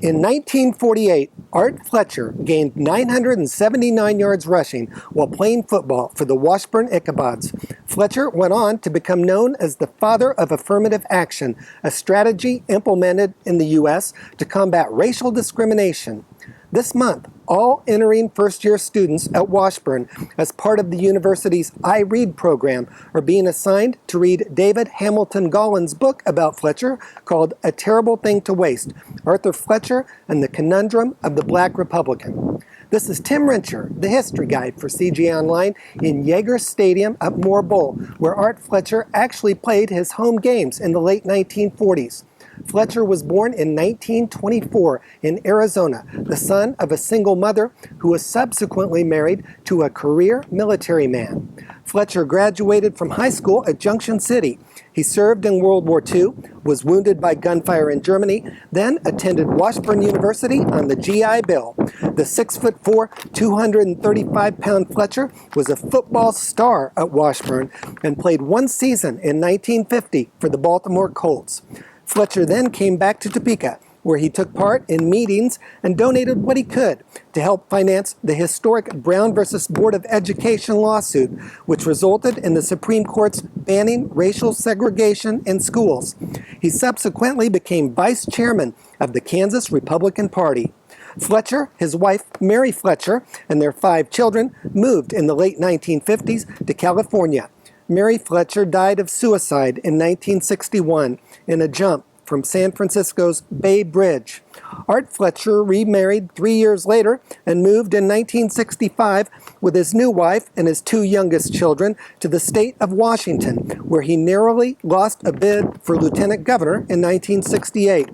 In 1948, Art Fletcher gained 979 yards rushing while playing football for the Washburn Ichabods. Fletcher went on to become known as the father of affirmative action, a strategy implemented in the U.S. to combat racial discrimination. This month, all entering first-year students at Washburn, as part of the university's I Read program, are being assigned to read David Hamilton Gollin's book about Fletcher called A Terrible Thing to Waste, Arthur Fletcher and the Conundrum of the Black Republican. This is Tim Rencher, the history guide for CJOnline in Yeager Stadium at Moore Bowl, where Art Fletcher actually played his home games in the late 1940s. Fletcher was born in 1924 in Arizona, the son of a single mother who was subsequently married to a career military man. Fletcher graduated from high school at Junction City. He served in World War II, was wounded by gunfire in Germany, then attended Washburn University on the GI Bill. The 6'4", 235-pound Fletcher was a football star at Washburn and played one season in 1950 for the Baltimore Colts. Fletcher then came back to Topeka, where he took part in meetings and donated what he could to help finance the historic Brown versus Board of Education lawsuit, which resulted in the Supreme Court's banning racial segregation in schools. He subsequently became vice chairman of the Kansas Republican Party. Fletcher, his wife Mary Fletcher, and their 5 children moved in the late 1950s to California. Mary Fletcher died of suicide in 1961 in a jump from San Francisco's Bay Bridge. Art Fletcher remarried 3 years later and moved in 1965 with his new wife and his 2 youngest children to the state of Washington, where he narrowly lost a bid for lieutenant governor in 1968.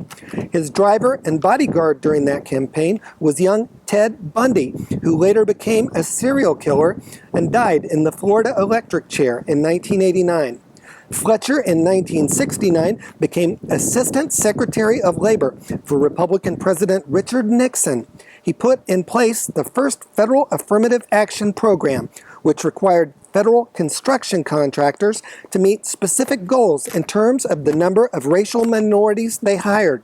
His driver and bodyguard during that campaign was young Ted Bundy, who later became a serial killer and died in the Florida electric chair in 1989. Fletcher in 1969 became Assistant Secretary of Labor for Republican President Richard Nixon. He put in place the first federal affirmative action program, which required federal construction contractors to meet specific goals in terms of the number of racial minorities they hired.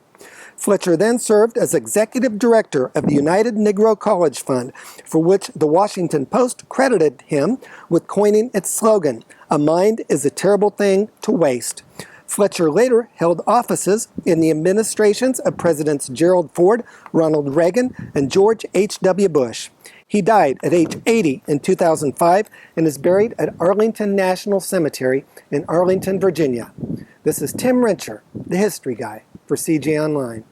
Fletcher then served as executive director of the United Negro College Fund, for which the Washington Post credited him with coining its slogan, "A mind is a terrible thing to waste." Fletcher later held offices in the administrations of Presidents Gerald Ford, Ronald Reagan, and George H.W. Bush. He died at age 80 in 2005 and is buried at Arlington National Cemetery in Arlington, Virginia. This is Tim Rencher, the history guy for CJOnline.